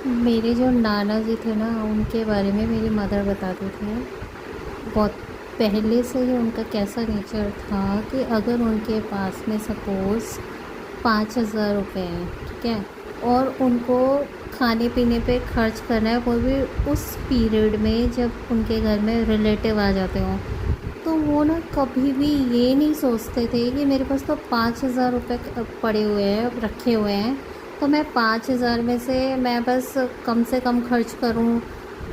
मेरे जो नाना जी थे ना, उनके बारे में मेरी मदर बताती थी। बहुत पहले से ही उनका कैसा नेचर था कि अगर उनके पास में सपोज़ 5,000 रुपये हैं, ठीक है, और उनको खाने पीने पे खर्च करना है, वो भी उस पीरियड में जब उनके घर में रिलेटिव आ जाते हों, तो वो ना कभी भी ये नहीं सोचते थे कि मेरे पास तो 5,000 रुपये पड़े हुए हैं, रखे हुए हैं, तो मैं 5,000 में से मैं बस कम से कम खर्च करूं,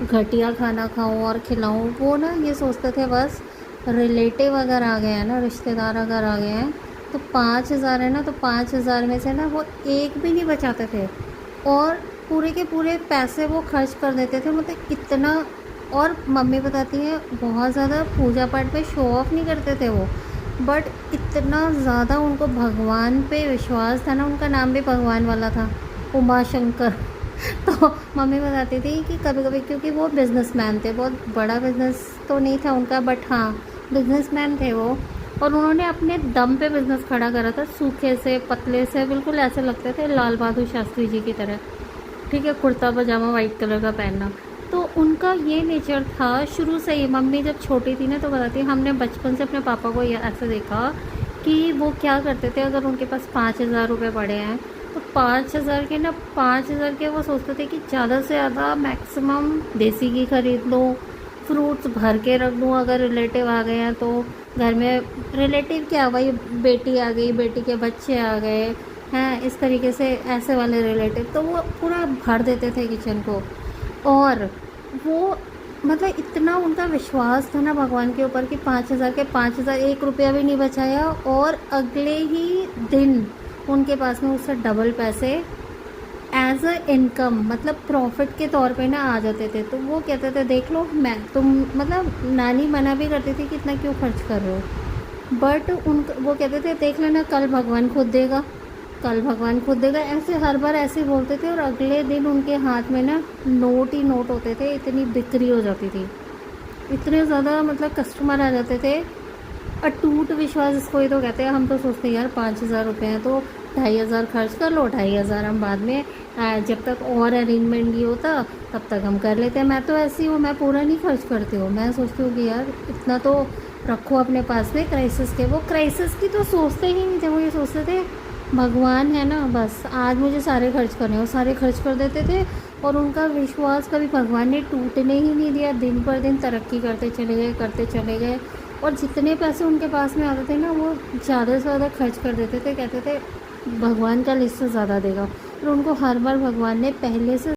घटिया खाना खाऊं और खिलाऊं। वो ना ये सोचते थे बस रिलेटिव अगर आ गए हैं ना, रिश्तेदार अगर आ गए हैं, तो 5,000 है ना, तो 5,000 में से ना वो एक भी नहीं बचाते थे, और पूरे के पूरे पैसे वो खर्च कर देते थे, मतलब इतना। और मम्मी बताती हैं बहुत ज़्यादा पूजा पाठ में शो ऑफ नहीं करते थे वो, बट इतना ज़्यादा उनको भगवान पे विश्वास था ना, उनका नाम भी भगवान वाला था, उमा शंकर। तो मम्मी बताती थी कि कभी कभी, क्योंकि वो बिजनेसमैन थे, बहुत बड़ा बिजनेस तो नहीं था उनका, बट हाँ बिजनेसमैन थे वो, और उन्होंने अपने दम पे बिजनेस खड़ा करा था, सूखे से पतले से, बिल्कुल ऐसे लगते थे लाल बहादुर शास्त्री जी की तरह, ठीक है, कुर्ता पजामा वाइट कलर का पहनना। तो उनका ये नेचर था शुरू से ही। मम्मी जब छोटी थी ना, तो बताती है हमने बचपन से अपने पापा को ऐसे देखा कि वो क्या करते थे, अगर उनके पास 5,000 रुपये पड़े हैं, तो 5,000 के ना, 5,000 के वो सोचते थे कि ज़्यादा से ज़्यादा मैक्सिमम देसी घी खरीद लो, फ्रूट्स भर के रख दूँ, अगर रिलेटिव आ गए हैं तो घर में। रिलेटिव क्या, वही बेटी आ गई, बेटी के बच्चे आ गए हैं, इस तरीके से ऐसे वाले रिलेटिव, तो वो पूरा भर देते थे किचन को। और वो मतलब इतना उनका विश्वास था ना भगवान के ऊपर कि 5,000 के 5,000, 1 रुपया भी नहीं बचाया, और अगले ही दिन उनके पास में उससे डबल पैसे एज अ इनकम, मतलब प्रॉफिट के तौर पे ना आ जाते थे। तो वो कहते थे देख लो, मैं तुम, मतलब नानी मना भी करती थी कि इतना क्यों खर्च कर रहे हो, बट उन वो कहते थे देख लेना, कल भगवान खुद देगा, कल भगवान खुद देगा, ऐसे हर बार ऐसे बोलते थे। और अगले दिन उनके हाथ में ना नोट ही नोट होते थे, इतनी बिक्री हो जाती थी, इतने ज़्यादा मतलब कस्टमर आ जाते थे। अटूट विश्वास इसको ही तो कहते हैं। हम तो सोचते हैं यार 5,000 रुपये हैं तो 2,500 खर्च कर लो, 2,500 हम बाद में जब तक और अरेंजमेंट नहीं होता तब तक हम कर लेते हैं। मैं तो ऐसी हूँ, मैं पूरा नहीं खर्च करती हूँ। मैं सोचती हूँ कि यार इतना तो रखो अपने पास में क्राइसिस के। वो क्राइसिस की तो सोचते ही नहीं थे, वो ये सोचते थे भगवान है ना, बस आज मुझे सारे खर्च करने हैं, वो सारे खर्च कर देते थे। और उनका विश्वास कभी भगवान ने टूटने ही नहीं दिया, दिन पर दिन तरक्की करते चले गए, करते चले गए। और जितने पैसे उनके पास में आते थे ना, वो ज़्यादा से ज़्यादा खर्च कर देते थे, कहते थे भगवान का लिस्ट से ज़्यादा देगा। और उनको हर बार भगवान ने पहले से